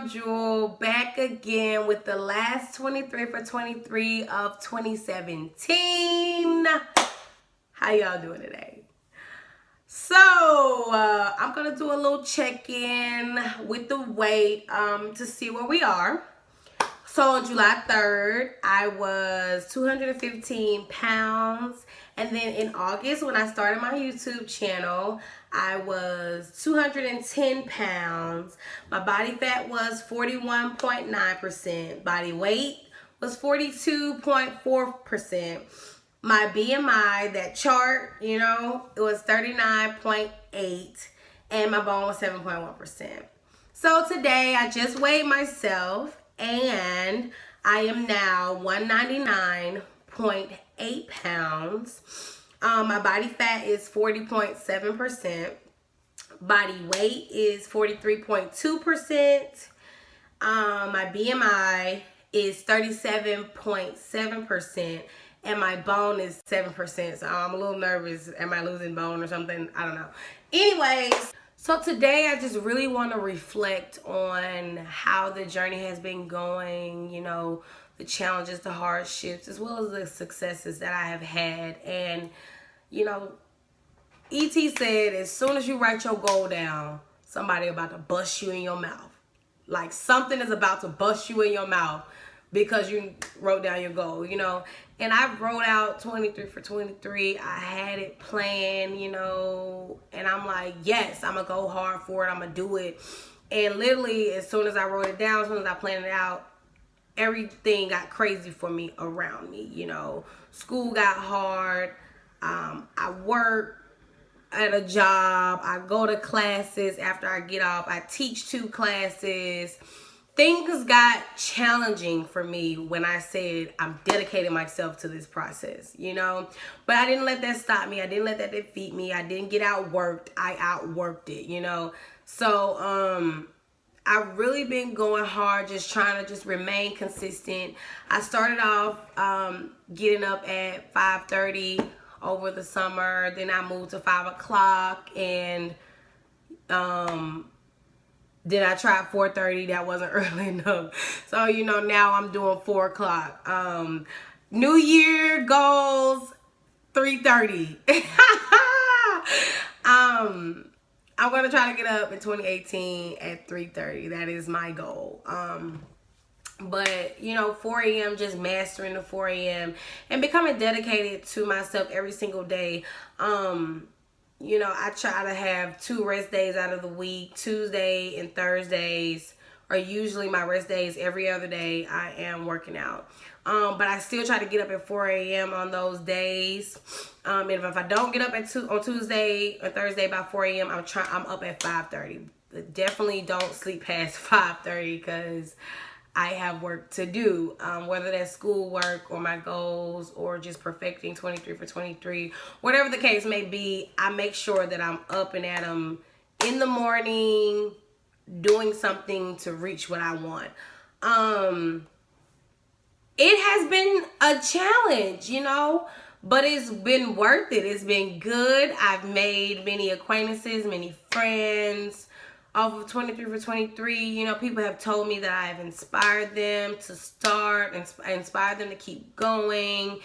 Jewel, back again with the last 23 for 23 of 2017. How y'all doing today? So, I'm going to do a little check-in with the weight to see where we are. So, on July 3rd, I was 215 pounds. And then in August, when I started my YouTube channel, I was 210 pounds. My body fat was 41.9%. Body weight was 42.4%. My BMI, that chart, it was 39.8. And my bone was 7.1%. So today, I just weighed myself. And I am now 199.8 pounds. My body fat is 40.7%. Body weight is 43.2%. My BMI is 37.7%. And my bone is 7%. So I'm a little nervous. Am I losing bone or something? I don't know. Anyways. So today I just really want to reflect on how the journey has been going, the challenges, the hardships, as well as the successes that I have had. And, E.T. said as soon as you write your goal down, somebody about to bust you in your mouth. Like something is about to bust you in your mouth because you wrote down your goal, And I wrote out 23 for 23. I had it planned, and I'm like, yes, I'm going to go hard for it. I'm going to do it. And literally, as soon as I wrote it down, as soon as I planned it out, everything got crazy for me around me, School got hard. I work at a job. I go to classes after I get off. I teach 2 classes. Things got challenging for me when I said I'm dedicating myself to this process, But I didn't let that stop me. I didn't let that defeat me. I didn't get outworked. I outworked it, So I've really been going hard, just trying to just remain consistent. I started off getting up at 5:30 over the summer. Then I moved to 5 o'clock and then I tried 4:30. That wasn't early enough. So, now I'm doing 4 o'clock. New Year goals, 3:30. I'm going to try to get up in 2018 at 3:30. That is my goal. But, 4 a.m., just mastering the 4 a.m. and becoming dedicated to myself every single day. I try to have 2 rest days out of the week. Tuesday and Thursdays are usually my rest days. Every other day I am working out. But I still try to get up at 4 a.m. on those days. And if I don't get up on Tuesday or Thursday by 4 a.m., I'm up at 5:30. Definitely don't sleep past 5:30 because I have work to do, whether that's schoolwork or my goals or just perfecting 23 for 23. Whatever the case may be, I make sure that I'm up and at 'em in the morning doing something to reach what I want. It has been a challenge, but it's been worth it. It's been good. I've made many acquaintances, many friends. Off of 23 for 23, people have told me that I've inspired them to start, and inspired them to keep going.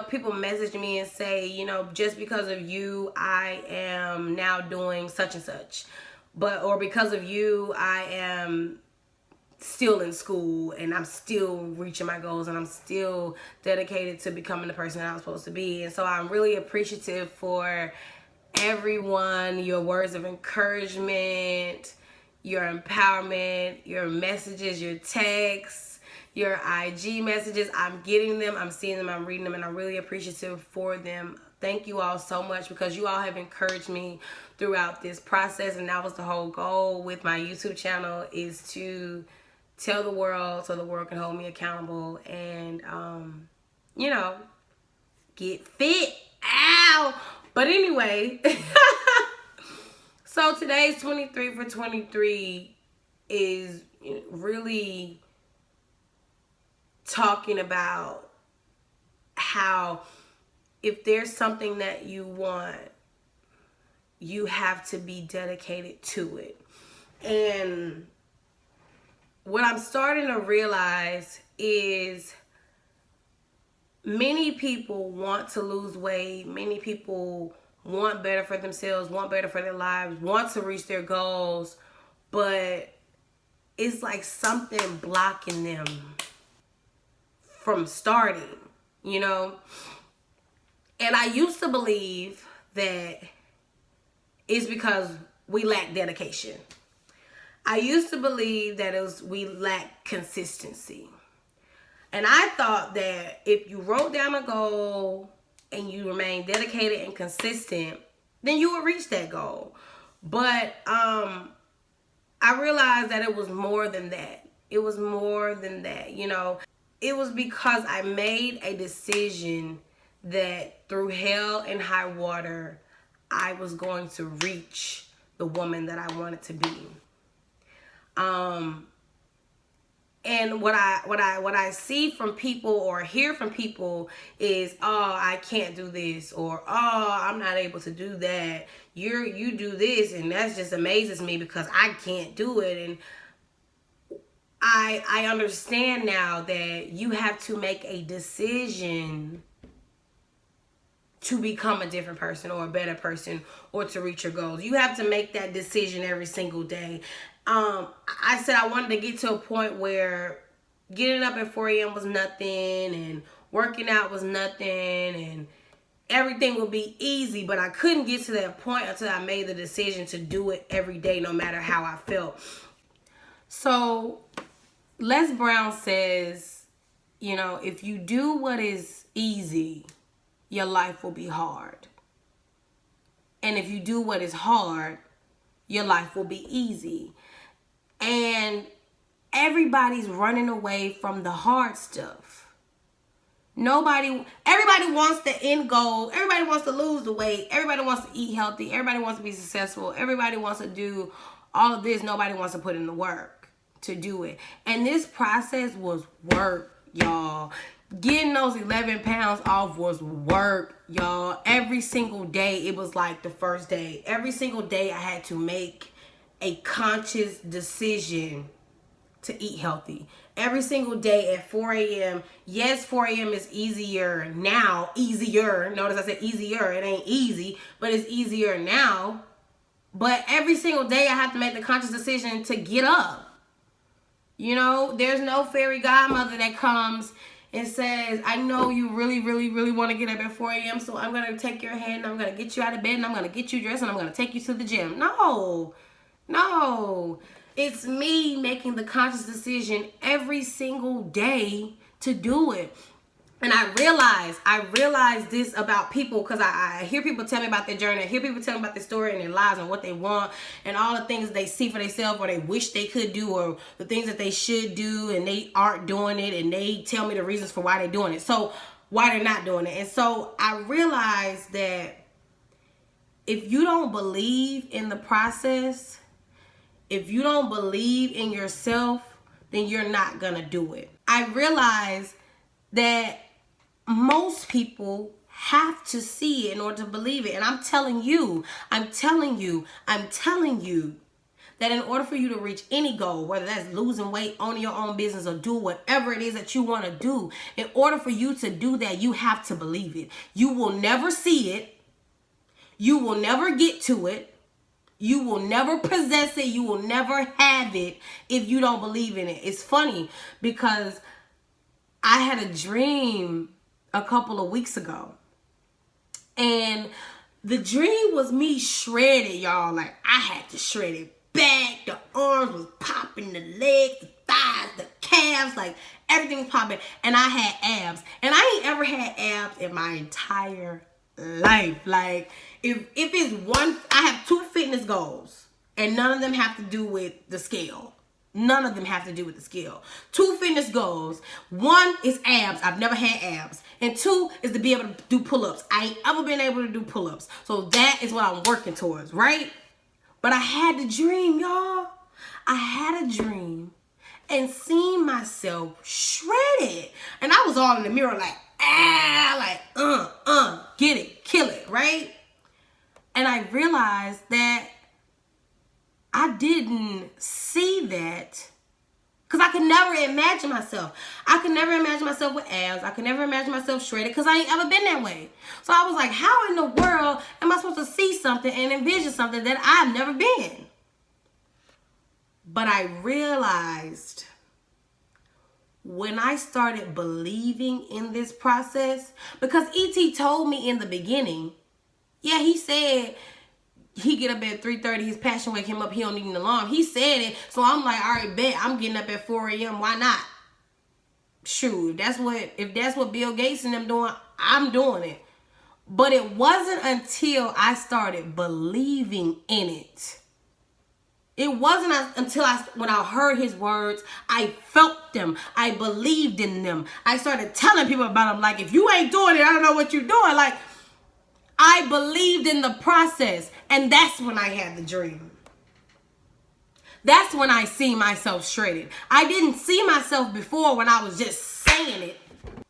People message me and say, just because of you, I am now doing such and such. Or because of you, I am still in school and I'm still reaching my goals and I'm still dedicated to becoming the person that I'm supposed to be. And so I'm really appreciative for everyone, your words of encouragement, your empowerment, your messages, your texts, your IG messages. I'm getting them, I'm seeing them, I'm reading them, and I'm really appreciative for them. Thank you all so much because you all have encouraged me throughout this process, and that was the whole goal with my YouTube channel, is to tell the world so the world can hold me accountable and, get fit. Ow! But anyway, so today's 23 for 23 is really talking about how if there's something that you want, you have to be dedicated to it. And what I'm starting to realize is many people want to lose weight. Many people want better for themselves, want better for their lives, want to reach their goals, but it's like something blocking them from starting, you know? And I used to believe that it's because we lack dedication. I used to believe that we lack consistency. And I thought that if you wrote down a goal and you remain dedicated and consistent, then you would reach that goal. But I realized that it was more than that. It was more than that, you know. It was because I made a decision that through hell and high water, I was going to reach the woman that I wanted to be. And what I see from people or hear from people is, oh, I can't do this, or oh, I'm not able to do that. You do this, and that just amazes me because I can't do it. And I understand now that you have to make a decision to become a different person or a better person or to reach your goals. You have to make that decision every single day. I said I wanted to get to a point where getting up at 4 a.m. was nothing and working out was nothing and everything would be easy, but I couldn't get to that point until I made the decision to do it every day, no matter how I felt. So Les Brown says, you know, if you do what is easy, your life will be hard. And if you do what is hard, your life will be easy. And everybody's running away from the hard stuff. Everybody wants the end goal. Everybody wants to lose the weight. Everybody wants to eat healthy. Everybody wants to be successful. Everybody wants to do all of this. Nobody wants to put in the work to do it. And this process was work, y'all. Getting those 11 pounds off was work, y'all. Every single day, it was like the first day. Every single day, I had to make a conscious decision to eat healthy. Every single day at 4 a.m. Yes, 4 a.m. is easier now. Easier. Notice I said easier. It ain't easy, but it's easier now. But every single day, I have to make the conscious decision to get up. You know, there's no fairy godmother that comes and says, I know you really, really, really want to get up at 4 a.m., so I'm going to take your hand, and I'm going to get you out of bed, and I'm going to get you dressed, and I'm going to take you to the gym. No. It's me making the conscious decision every single day to do it. And I realize this about people because I hear people tell me about their journey. I hear people tell me about their story and their lives and what they want and all the things they see for themselves or they wish they could do or the things that they should do and they aren't doing it and they tell me the reasons for why they're doing it. So why they're not doing it. And so I realized that if you don't believe in the process, if you don't believe in yourself, then you're not gonna do it. I realize that most people have to see it in order to believe it. And I'm telling you that in order for you to reach any goal, whether that's losing weight, owning your own business, or do whatever it is that you want to do, in order for you to do that, you have to believe it. You will never see it. You will never get to it. You will never possess it. You will never have it if you don't believe in it. It's funny because I had a dream a couple of weeks ago. And the dream was me shredded, y'all. Like, I had to shred it back. The arms was popping, the legs, the thighs, the calves. Like, everything was popping. And I had abs. And I ain't ever had abs in my entire life. Like, if it's one, I have 2 fitness goals. And none of them have to do with the scale. None of them have to do with the scale. 2 fitness goals. 1 is abs. I've never had abs. And 2 is to be able to do pull-ups. I ain't ever been able to do pull-ups. So that is what I'm working towards, right? But I had the dream, y'all. I had a dream and seen myself shredded. And I was all in the mirror like, get it, kill it, right? And I realized that I didn't see that Because I could never imagine myself. I could never imagine myself with abs. I could never imagine myself shredded because I ain't ever been that way. So I was like, how in the world am I supposed to see something and envision something that I've never been? But I realized when I started believing in this process, because E.T. told me in the beginning, yeah, he said he get up at 3:30, his passion wake him up, he don't need an alarm. He said it, so I'm like, all right, bet, I'm getting up at 4 a.m., why not? Shoot, if that's what Bill Gates and them doing, I'm doing it. But it wasn't until I started believing in it. It wasn't until when I heard his words, I felt them. I believed in them. I started telling people about them. Like, if you ain't doing it, I don't know what you're doing. Like, I believed in the process. And that's when I had the dream. That's when I see myself shredded. I didn't see myself before when I was just saying it.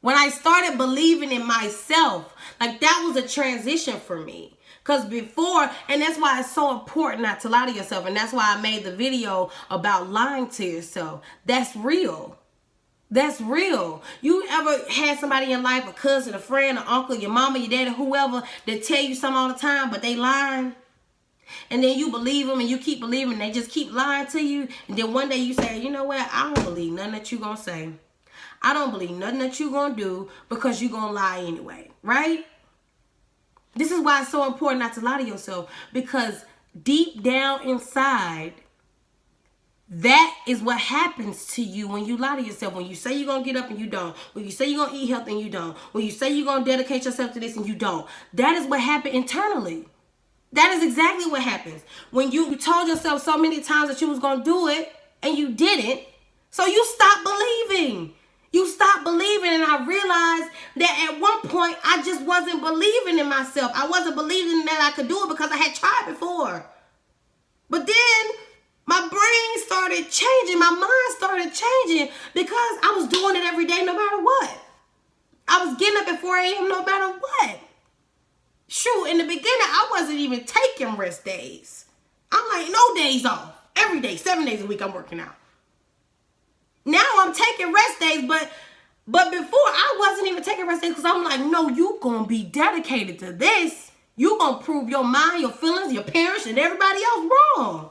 When I started believing in myself, like that was a transition for me. Because before, and that's why it's so important not to lie to yourself. And that's why I made the video about lying to yourself. That's real. That's real. You ever had somebody in life, a cousin, a friend, an uncle, your mama, your daddy, whoever, that tell you something all the time, but they lying? And then you believe them and you keep believing, they just keep lying to you. And then one day you say, you know what? I don't believe nothing that you gonna say. I don't believe nothing that you gonna do because you gonna lie anyway, right? This is why it's so important not to lie to yourself, because deep down inside, that is what happens to you when you lie to yourself. When you say you're going to get up and you don't. When you say you're going to eat healthy and you don't. When you say you're going to dedicate yourself to this and you don't. That is what happened internally. That is exactly what happens. When you told yourself so many times that you was going to do it and you didn't. So you stopped believing. You stopped believing, and I realized that at one point I just wasn't believing in myself. I wasn't believing that I could do it because I had tried before. But then my brain started changing. My mind started changing because I was doing it every day no matter what. I was getting up at 4 a.m. no matter what. Shoot, in the beginning, I wasn't even taking rest days. I'm like, no days off. Every day, 7 days a week, I'm working out. Now I'm taking rest days, but before I wasn't even taking rest days because I'm like, no, you going to be dedicated to this. You going to prove your mind, your feelings, your parents, and everybody else wrong.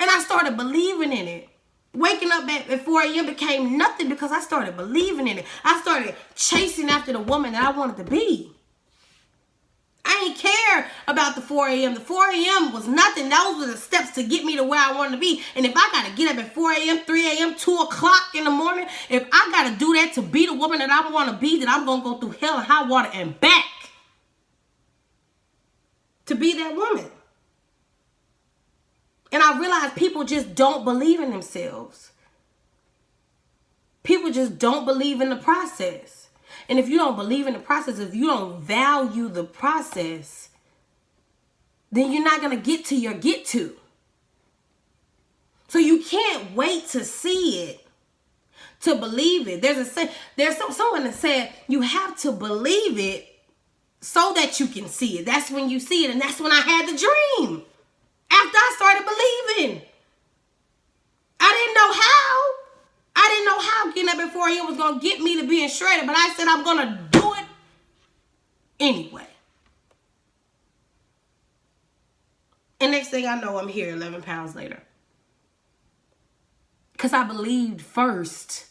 And I started believing in it. Waking up at 4 a.m. became nothing because I started believing in it. I started chasing after the woman that I wanted to be. I ain't care about the 4 a.m. The 4 a.m. was nothing. Those were the steps to get me to where I wanted to be. And if I got to get up at 4 a.m., 3 a.m., 2 o'clock in the morning, if I got to do that to be the woman that I want to be, then I'm going to go through hell and high water and back to be that woman. And I realized people just don't believe in themselves. People just don't believe in the process. And if you don't believe in the process, if you don't value the process, then you're not going to get to your get to. So you can't wait to see it, to believe it. There's someone that said you have to believe it so that you can see it. That's when you see it. And that's when I had the dream. After I started believing. I didn't know how. I didn't know how getting up at 4 a.m. was going to get me to being shredded, but I said I'm going to do it anyway. And next thing I know, I'm here 11 pounds later. Because I believed first.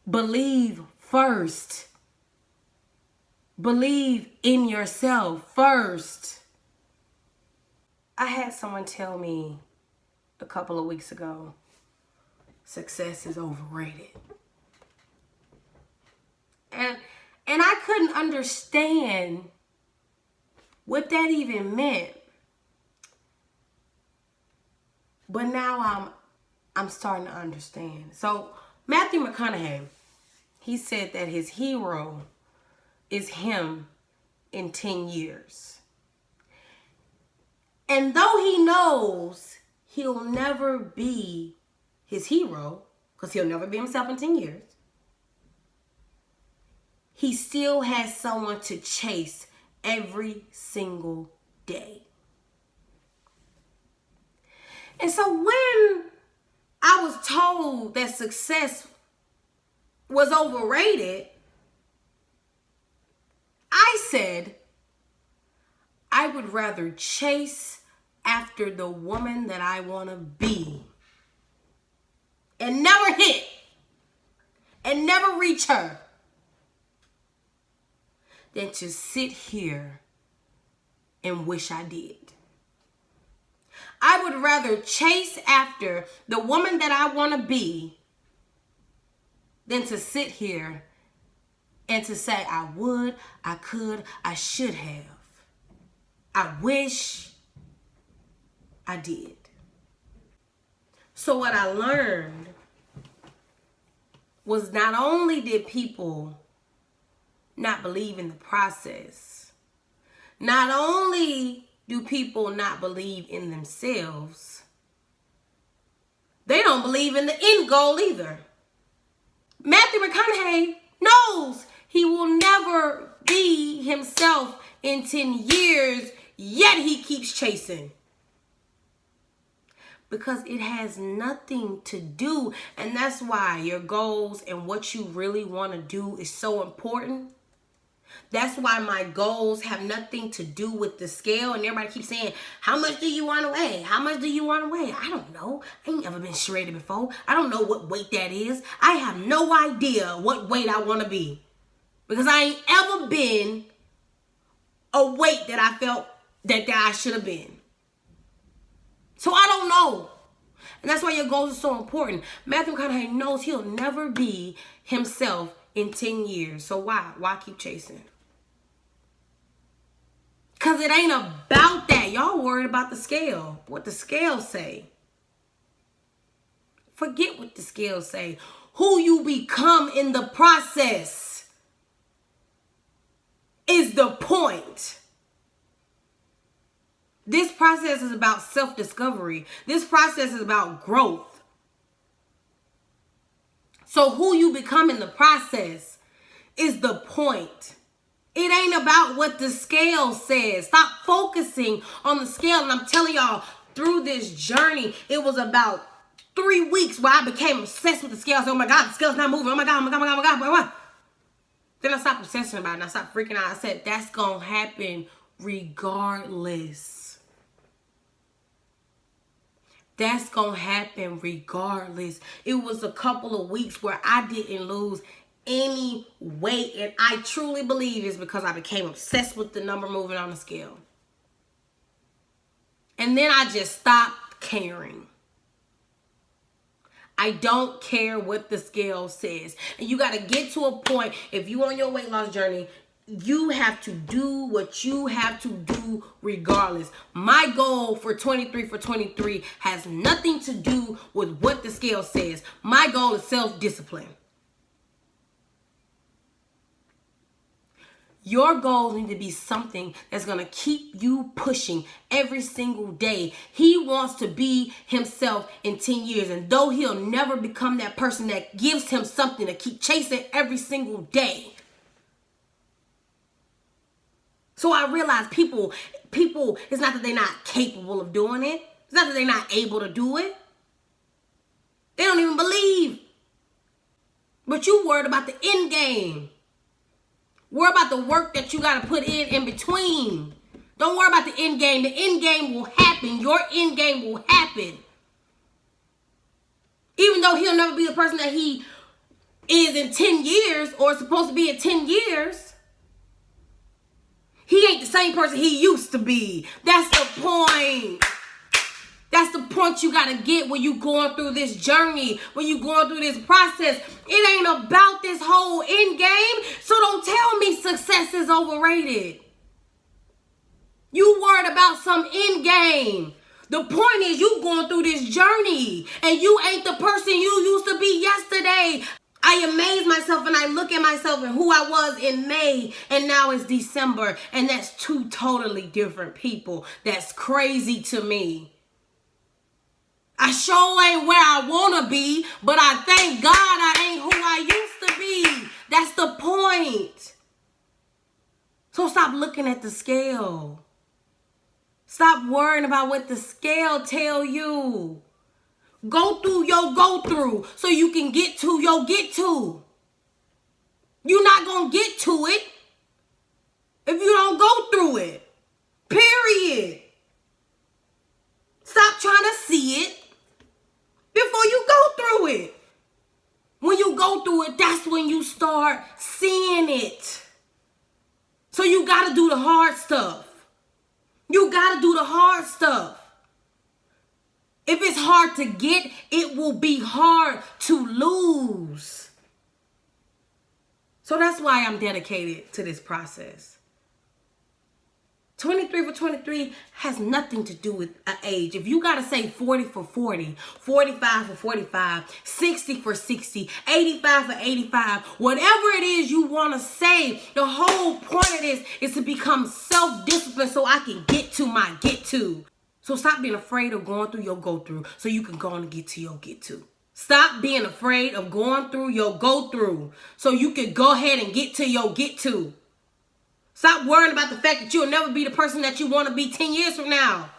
Believe first. Believe in yourself first. I had someone tell me a couple of weeks ago, success is overrated. And I couldn't understand what that even meant. But now I'm starting to understand. So Matthew McConaughey, he said that his hero is him in 10 years. And though he knows he'll never be his hero, because he'll never be himself in 10 years, he still has someone to chase every single day. And so when I was told that success was overrated, I said I would rather chase after the woman that I want to be and never hit and never reach her than to sit here and wish I did. I would rather chase after the woman that I want to be than to sit here and to say I would, I could, I should have. I wish I did. So what I learned was not only did people not believe in the process, not only do people not believe in themselves, they don't believe in the end goal either. Matthew McConaughey knows he will never be himself in 10 years, yet he keeps chasing. Because it has nothing to do, and that's why your goals and what you really want to do is so important. That's why my goals have nothing to do with the scale. And everybody keeps saying, how much do you want to weigh? How much do you want to weigh? I don't know. I ain't never been shredded before. I don't know what weight that is. I have no idea what weight I want to be. Because I ain't ever been a weight that I felt that I should have been. So I don't know. And that's why your goals are so important. Matthew McConaughey knows he'll never be himself in 10 years. So why? Why keep chasing? Because it ain't about that. Y'all worried about the scale. What the scales say. Forget what the scales say. Who you become in the process is the point. This process is about self-discovery. This process is about growth. So who you become in the process is the point. It ain't about what the scale says. Stop focusing on the scale. And I'm telling y'all, through this journey, it was about 3 weeks where I became obsessed with the scale. I said, oh my God, the scale's not moving. Oh my God, oh my God, oh my God, oh my God. Then I stopped obsessing about it and I stopped freaking out. I said, that's going to happen regardless. That's going to happen regardless. It was a couple of weeks where I didn't lose any weight, and I truly believe it's because I became obsessed with the number moving on the scale. And then I just stopped caring. I don't care what the scale says. And you got to get to a point, if you on your weight loss journey, you have to do what you have to do regardless. My goal for 23 has nothing to do with what the scale says. My goal is self-discipline. Your goals need to be something that's going to keep you pushing every single day. He wants to be himself in 10 years. And though he'll never become that person, that gives him something to keep chasing every single day. So I realize people, it's not that they're not capable of doing it. It's not that they're not able to do it. They don't even believe. But you worried about the end game. Worry about the work that you got to put in between. Don't worry about the end game. The end game will happen. Your end game will happen. Even though he'll never be the person that he is in 10 years or is supposed to be in 10 years, he ain't the same person he used to be. That's the point. That's the point you got to get when you going through this journey, when you going through this process. It ain't about this whole end game. So don't tell me success is overrated. You worried about some end game. The point is you going through this journey and you ain't the person you used to be yesterday. I amaze myself and I look at myself and who I was in May and now it's December, and that's two totally different people. That's crazy to me. I sure ain't where I want to be, but I thank God I ain't who I used to be. That's the point. So stop looking at the scale. Stop worrying about what the scale tell you. Go through your go through so you can get to your get to. You're not going to get to it if you don't go through it. Period. Stop trying to see it before you go through it. When you go through it, that's when you start seeing it. So you got to do the hard stuff. You got to do the hard stuff. If it's hard to get, it will be hard to lose. So that's why I'm dedicated to this process. 23 for 23 has nothing to do with an age. If you got to say 40 for 40, 45 for 45, 60 for 60, 85 for 85, whatever it is you want to say, the whole point of this is to become self-disciplined so I can get to my get to. So stop being afraid of going through your go through so you can go on and get to your get to. Stop being afraid of going through your go through so you can go ahead and get to your get to. Stop worrying about the fact that you'll never be the person that you want to be 10 years from now.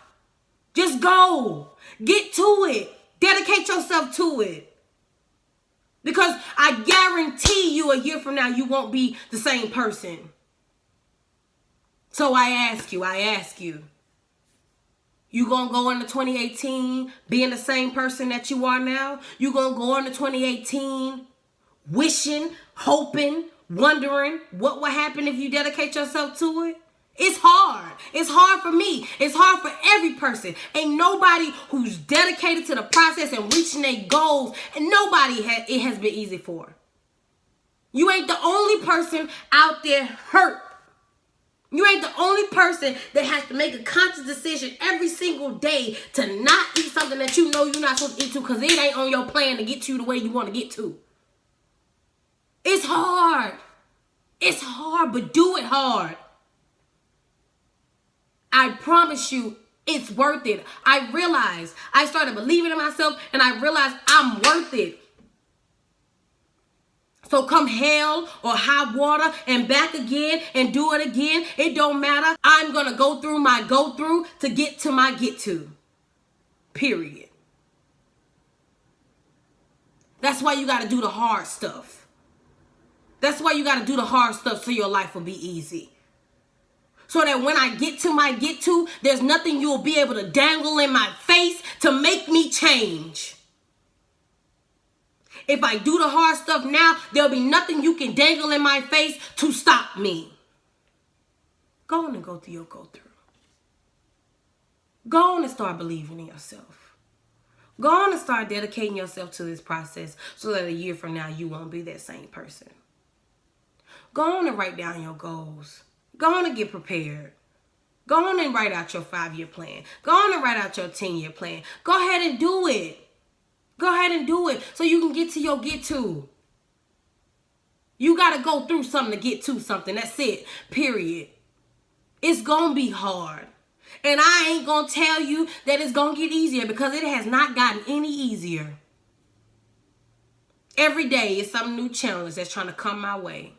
Just go. Get to it. Dedicate yourself to it. Because I guarantee you a year from now, you won't be the same person. So I ask you, you gonna go into 2018 being the same person that you are now? You gonna go into 2018 wishing, hoping, wondering what will happen if you dedicate yourself to it? It's hard. It's hard for me. It's hard for every person. Ain't nobody who's dedicated to the process and reaching their goals, and it has been easy for. You ain't the only person out there hurt. You ain't the only person that has to make a conscious decision every single day to not eat something that you know you're not supposed to eat to because it ain't on your plan to get you the way you want to get to. It's hard. It's hard, but do it hard. I promise you, it's worth it. I started believing in myself, and I realized I'm worth it. So come hell or high water and back again and do it again. It don't matter. I'm going to go through my go through to get to my get to. Period. That's why you got to do the hard stuff. That's why you got to do the hard stuff so your life will be easy. So that when I get to my get to, there's nothing you'll be able to dangle in my face to make me change. If I do the hard stuff now, there'll be nothing you can dangle in my face to stop me. Go on and go through your go through. Go on and start believing in yourself. Go on and start dedicating yourself to this process so that a year from now you won't be that same person. Go on and write down your goals. Go on and get prepared. Go on and write out your 5-year plan. Go on and write out your 10-year plan. Go ahead and do it. Go ahead and do it so you can get to your get to. You got to go through something to get to something. That's it. Period. It's going to be hard. And I ain't going to tell you that it's going to get easier because it has not gotten any easier. Every day is some new challenge that's trying to come my way.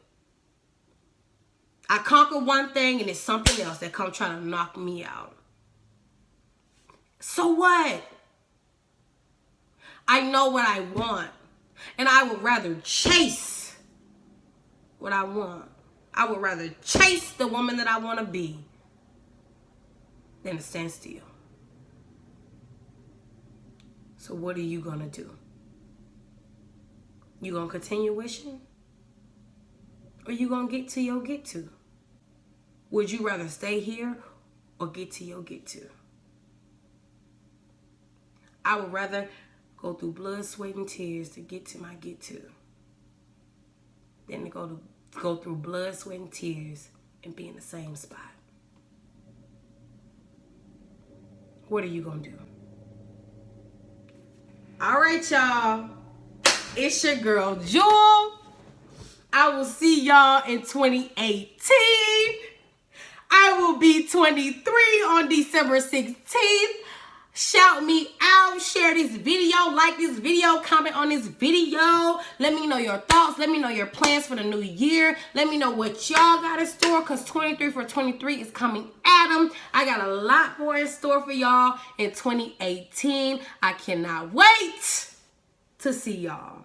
I conquer one thing and it's something else that comes trying to knock me out. So what? I know what I want. And I would rather chase what I want. I would rather chase the woman that I want to be than to stand still. So what are you going to do? You going to continue wishing? Or you going to get to your get to? Would you rather stay here or get to your get to? I would rather go through blood, sweat, and tears to get to my get to than to go through blood, sweat, and tears and be in the same spot. What are you going to do? All right, y'all. It's your girl, Jewel. I will see y'all in 2018. I will be 23 on December 16th. Shout me out, share this video, like this video, comment on this video. Let me know your thoughts. Let me know your plans for the new year. Let me know what y'all got in store, because 23 for 23 is coming at them. I got a lot more in store for y'all in 2018. I cannot wait to see y'all.